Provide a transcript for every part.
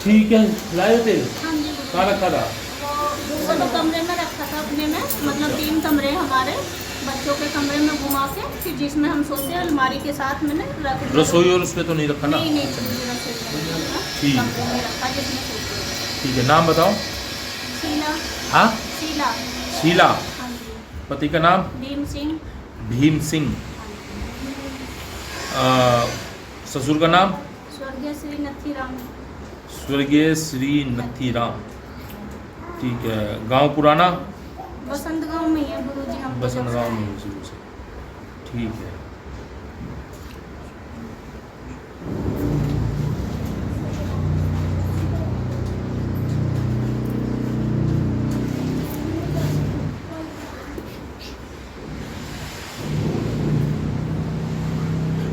ठीक है, लाए थे हाँ जी कहाँ रखा था? वो तो कमरे में रखा था अपने में, मतलब 3 कमरे हमारे बच्चों के कमरे में घुमा के, फिर जिसमें हम सोते हैं अलमारी के साथ मैंने रख दिया। रसोई और उसमें तो नहीं रखा ना? नहीं रसोई में नहीं रखा, ठीक। कमरे में रखा जिसमें सोते हैं। ठीक है, नाम बताओ। शीला। हाँ, शीला। शीला। हाँ जी। पति का नाम? भीम सिंह। भीम सिंह। ससुर का नाम? स्वर्गीय श्री नथीराम। स्वर्गीय श्री नथीराम। ठीक है, गांव पुराना? बसंत गांव में ही है गुरुजी हम। बसंत गांव में ही शुरू से। ठीक है।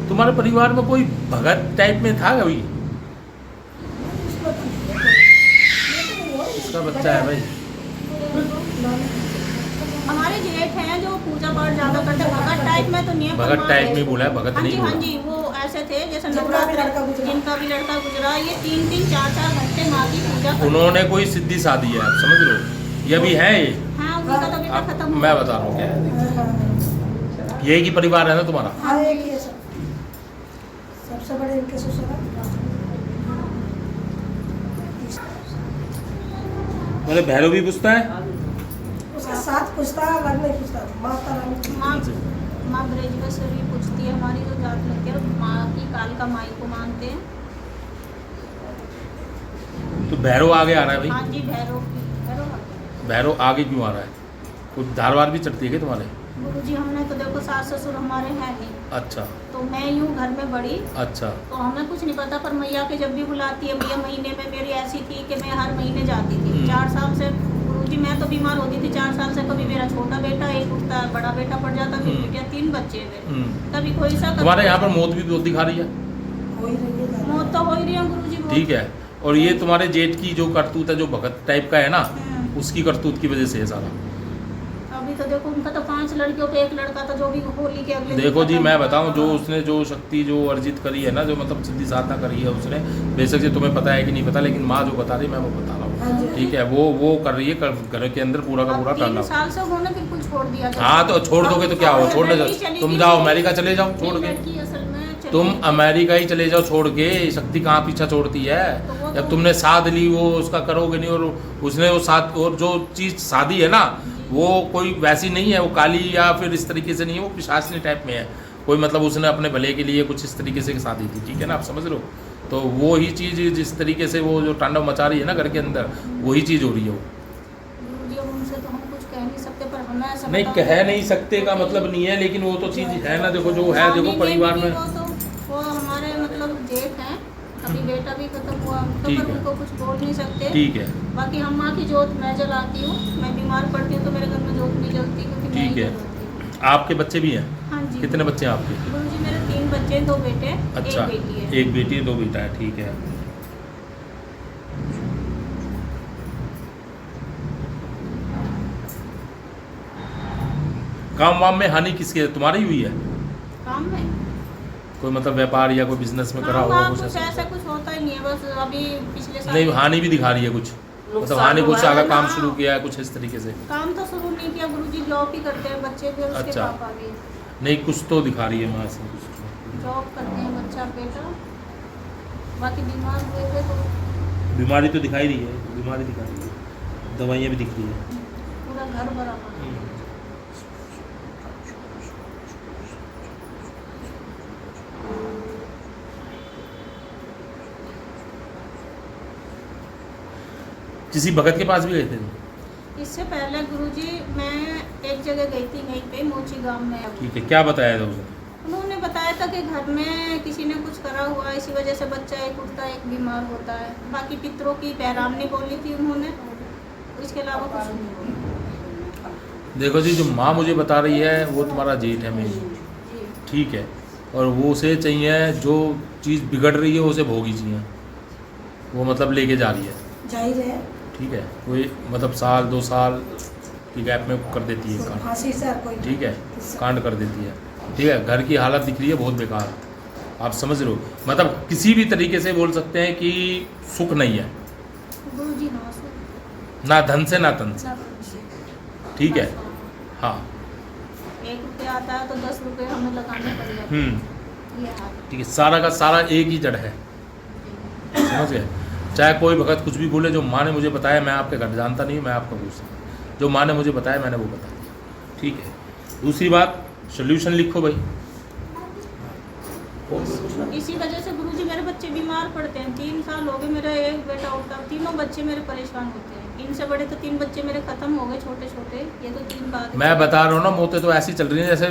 तुम्हारे परिवार में कोई भगत टाइप में था कभी? इसका बच्चा है भाई। हमारे जेठ हैं जो पूजा पाठ ज्यादा करते हैं, भगत टाइप में तो नहीं है। भगत टाइप में बोला है, भगत हाँ जी नहीं हाँ बोला। जी, वो ऐसे थे जैसे नवरात्र जिनका भी लड़का गुजरा, ये 3-3 4-4 घंटे माँ की पूजा करते। उन्होंने कोई सिद्धि साधी है, आप समझ रहे हो? ये भी है ये। हाँ, उनका तो बेटा आप, खत्म मैं बता रहा हूँ क्या है। यही की परिवार है ना तुम्हारा? हाँ, एक ही है सब। सबसे बड़े इनके ससुर हैं। मैंने भैरव भी पूछता है? उसके साथ पूछता है, अलग नहीं पूछता। माता रानी माँ ब्रजेश्वरी पूछती है, हमारी जो जात लगती है माँ की काल का माई को मानते हैं। तो भैरव आगे आ रहा है भाई? हाँ जी, भैरव भैरव आगे क्यों आ रहा है? कुछ धारवार भी चढ़ती है क्या तुम्हारे? गुरुजी हमने तो देखो सास ससुर हमारे हैं नहीं, अच्छा तो मैं यूँ घर में बड़ी, अच्छा। तो हमें कुछ नहीं पता, पर मैया के जब भी बुलाती है, मैया महीने में मेरी ऐसी थी कि मैं हर महीने जाती थी। 4 साल से गुरुजी मैं तो बीमार होती थी 4 साल से। कभी मेरा छोटा बेटा एक उठता, बड़ा बेटा पड़ जाता, फिर बेटियाँ 3 बच्चे थे, कभी कोई सा। तुम्हारे यहाँ पर मौत भी बहुत दिखा रही है? हो ही रही है। मौत तो हो ही रही है गुरुजी। ठीक है। और ये तुम्हारे जेठ की जो करतूत है, जो भगत टाइप का है ना, उसकी करतूत की वजह से है सारा। अभी तो देखो उनका तो 5 लड़कियों पे 1 लड़का था, जो भी होली के अगले दिन देखो जी, खत्म मैं हुआ। बताऊं, जो उसने जो शक्ति जो अर्जित करी है ना, जो मतलब सिद्धि साधना करी है उसने, बेशक से तुम्हें पता है कि नहीं पता, लेकिन माँ जो बता रही है मैं वो बता रहा हूँ। ठीक है, वो कर रही है घर के अंदर पूरा का पूरा 3 टर्न। साल से उन्होंने बिल्कुल छोड़ दिया। हाँ, तो छोड़ दोगे तो क्या हो? छोड़ने जाओ, तुम जाओ अमेरिका चले जाओ छोड़ के। तुम अमेरिका ही चले जाओ छोड़ के। शक्ति कहाँ पीछा छोड़ती है? जब तुमने साध ली, वो उसका करोगे नहीं। और उसने वो साध, और जो चीज़ साधी है ना, वो कोई वैसी नहीं है, वो काली या फिर इस तरीके से नहीं है, वो पिशाचनी टाइप में है कोई। मतलब उसने अपने भले के लिए कुछ इस तरीके से साधी थी, ठीक है ना, आप समझ रहे हो? तो वो ही चीज़ जिस तरीके से वो जो तांडव मचा रही है ना घर के अंदर, वही चीज़ हो रही है वो। उनसे तो हम कुछ कह नहीं सकते, पर हमें ऐसा नहीं, कह नहीं सकते का मतलब नहीं है, लेकिन वो तो चीज़ है ना। देखो जो है, देखो परिवार में वो हमारे मतलब जेठ हैं, अभी बेटा भी खत्म हुआ, तो ठीक पर है। उनको कुछ बोल नहीं सकते। ठीक है, बाकी हम माँ की जोत मैं जलाती हूँ। मैं बीमार पड़ती हूँ तो मेरे घर में जोत नहीं जलती, क्योंकि मैं ठीक ही है। जलाती हूँ। आपके बच्चे भी हैं? हाँ जी। कितने बच्चे हैं आपके? गुरुजी मेरे 3 बच्चे, 2 बेटे, अच्छा, 1 बेटी है। 1 बेटी 2 बेटा है, ठीक है। काम वाम में हानि किसकी है? तुम्हारी हुई है? काम में कोई मतलब व्यापार या कोई बिजनेस में करा होगा कुछ कुछ ऐसा? ऐसा कुछ होता ही नहीं है, बस अभी पिछले साल। नहीं, हानि भी दिखा रही है कुछ, मतलब हानि कुछ आगे काम शुरू किया है कुछ इस तरीके से? काम तो शुरू नहीं किया गुरुजी, जॉब ही करते हैं बच्चे भी और उसके अच्छा। पापा भी। नहीं, कुछ तो दिखा रही है माँ से कुछ। जॉब करते हैं बच्चा बेटा, बाकी बीमार हुए थे तो बीमारी तो दिखाई रही है, बीमारी दिखा रही है, दवाइयाँ भी दिख रही है। पूरा घर भरा पड़ा। किसी भगत के पास भी गए थे? इससे पहले गुरुजी मैं एक जगह गई थी, यहीं पे मोची गांव में। ठीक है, क्या बताया था उसने? उन्होंने बताया था कि घर में किसी ने कुछ करा हुआ है, इसी वजह से बच्चा एक उठता है, एक बीमार होता है। बाकी पितरों की पैरामनी बोली थी उन्होंने, इसके अलावा कुछ नहीं। देखो जी, जो माँ मुझे बता रही है वो तुम्हारा जेठ है मेरी, ठीक है, और वो उसे चाहिए जो चीज़ बिगड़ रही है उसे भोगी चाहिए, वो मतलब लेके जा रही है, जाहिर है। ठीक है। कोई मतलब 1-2 साल की गैप में कर देती है कांड, फांसी से कोई ठीक है, कांड कर देती है, ठीक है। घर की हालत दिख रही है बहुत बेकार, आप समझ रहे हो? मतलब किसी भी तरीके से बोल सकते हैं कि सुख नहीं है। गुरुजी नमस्ते। ना धन से ना तन से, ना गुरुजी। ठीक है। बस हाँ 1 रुपया आता है तो 10 रुपये हमें लगाने पड़ जाते हैं। ये हाल है। ठीक है, सारा का सारा एक ही जड़ है, समझ गए। चाहे कोई भगत कुछ भी बोले, जो माँ ने मुझे बताया, मैं आपके घर जानता नहीं हूँ, मैं आपको पूछता हूँ, जो माँ ने मुझे बताया मैंने वो बता दिया, ठीक है। दूसरी बात, सोल्यूशन लिखो भाई। इसी वजह से गुरुजी मेरे बच्चे बीमार पड़ते हैं। 3 साल हो गए, मेरा एक बेटा उठता, तीनों बच्चे मेरे परेशान होते हैं। इनसे बड़े तो 3 बच्चे मेरे खत्म हो गए, छोटे छोटे, ये तो 3 बाद। मैं बता रहा हूँ ना, मौतें तो ऐसी चल रही हैं जैसे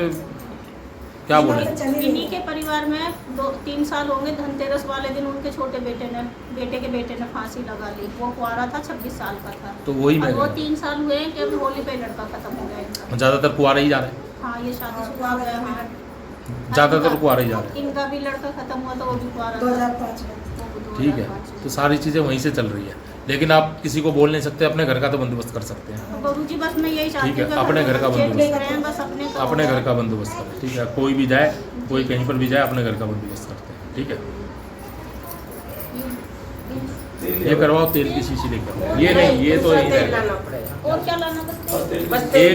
क्या बोले। इन्हीं के परिवार में 2-3 साल होंगे, धनतेरस वाले दिन उनके छोटे बेटे के फांसी लगा ली। वो कुआरा था, 26 साल का था। तो वही मैं और वो 3 साल हुए हैं कि अब होली पे लड़का खत्म हो गया इनका। ज़्यादातर कुआरे ही जा रहे हैं, हाँ ये शादीशुदा हो गया। हाँ ज़्यादातर कुआरे ही जा रहे हैं, इनका भी लड़का खत्म हुआ तो वो भी कुआरा था। 2005 में। वो भी ठीक है। 2005 तो सारी चीज़ें वहीं से चल रही है, लेकिन आप किसी को बोल नहीं सकते, अपने घर का तो बंदोबस्त कर सकते हैं। गुरुजी बस मैं यही चाहती ठीक है, हूँ कि अपने घर का बच्चे बंदोबस्त। ठीक रहें, बस अपने घर का बंदोबस्त करें, ठीक है। कोई भी जाए, कोई कहीं पर भी जाए, अपने घर का बंदोबस्त करते हैं, ठीक है। ये करवाओ, तेल की शीशी लेकर, ये नहीं, ये तो यही रहेगा। और क्या लाना बस बस एक